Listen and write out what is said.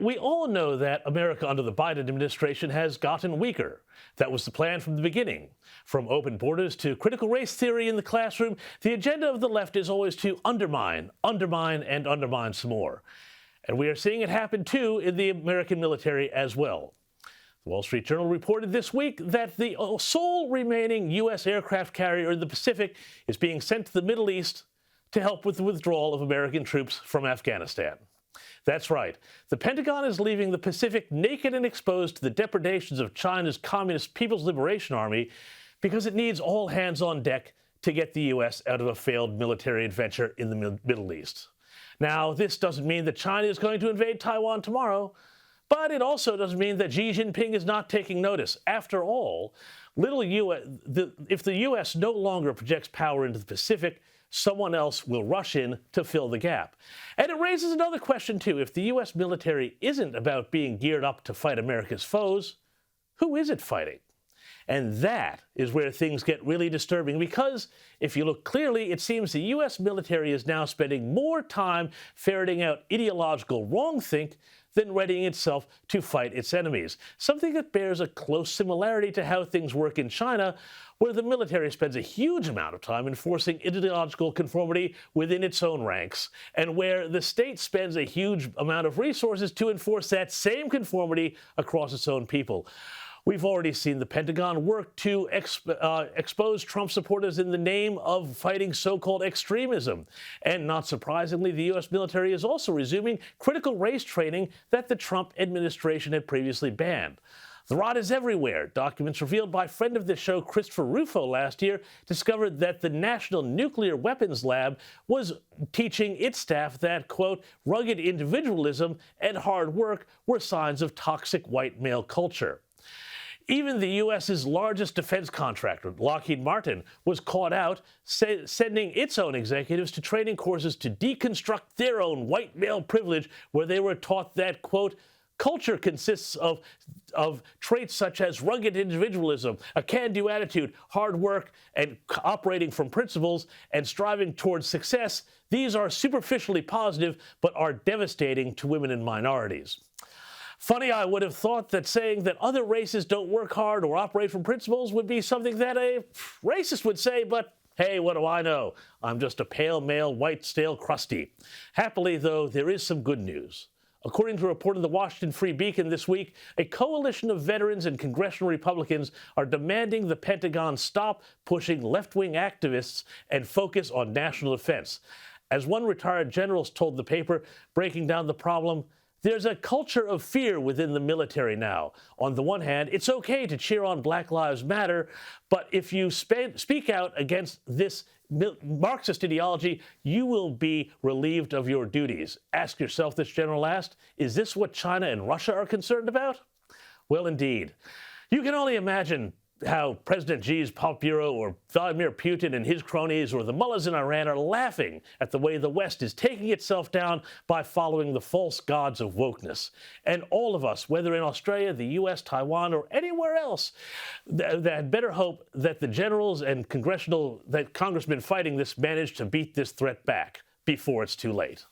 We all know that America under the Biden administration has gotten weaker. That was the plan from the beginning. From open borders to critical race theory in the classroom, the agenda of the left is always to undermine, and undermine some more. And we are seeing it happen, too, in the American military as well. The Wall Street Journal reported this week that the sole remaining U.S. aircraft carrier in the Pacific is being sent to the Middle East to help with the withdrawal of American troops from Afghanistan. That's right. The Pentagon is leaving the Pacific naked and exposed to the depredations of China's Communist People's Liberation Army because it needs all hands on deck to get the U.S. out of a failed military adventure in the Middle East. Now, this doesn't mean that China is going to invade Taiwan tomorrow, but it also doesn't mean that Xi Jinping is not taking notice. After all, if the U.S. no longer projects power into the Pacific, someone else will rush in to fill the gap. And it raises another question, too. If the U.S. military isn't about being geared up to fight America's foes, who is it fighting? And that is where things get really disturbing, because if you look clearly, it seems the U.S. military is now spending more time ferreting out ideological wrongthink than readying itself to fight its enemies, something that bears a close similarity to how things work in China, where the military spends a huge amount of time enforcing ideological conformity within its own ranks, and where the state spends a huge amount of resources to enforce that same conformity across its own people. We've already seen the Pentagon work to expose Trump supporters in the name of fighting so-called extremism. And not surprisingly, the U.S. military is also resuming critical race training that the Trump administration had previously banned. The rot is everywhere. Documents revealed by friend of the show Christopher Rufo last year discovered that the National Nuclear Weapons Lab was teaching its staff that, quote, rugged individualism and hard work were signs of toxic white male culture. Even the U.S.'s largest defense contractor, Lockheed Martin, was caught out sending its own executives to training courses to deconstruct their own white male privilege, where they were taught that, quote, culture consists of traits such as rugged individualism, a can-do attitude, hard work, and operating from principles and striving towards success. These are superficially positive, but are devastating to women and minorities. Funny, I would have thought that saying that other races don't work hard or operate from principles would be something that a racist would say, but hey, what do I know? I'm just a pale male, white, stale crusty. Happily, though, there is some good news. According to a report in the Washington Free Beacon this week, a coalition of veterans and congressional Republicans are demanding the Pentagon stop pushing left-wing activists and focus on national defense. As one retired general told the paper, breaking down the problem, there's a culture of fear within the military now. On the one hand, it's okay to cheer on Black Lives Matter, but if you speak out against this Marxist ideology, you will be relieved of your duties. Ask yourself, this general asked, is this what China and Russia are concerned about? Well, indeed. You can only imagine how President Xi's Politburo or Vladimir Putin and his cronies or the mullahs in Iran are laughing at the way the West is taking itself down by following the false gods of wokeness. And all of us, whether in Australia, the U.S., Taiwan, or anywhere else, that better hope that the generals and congressmen fighting this manage to beat this threat back before it's too late.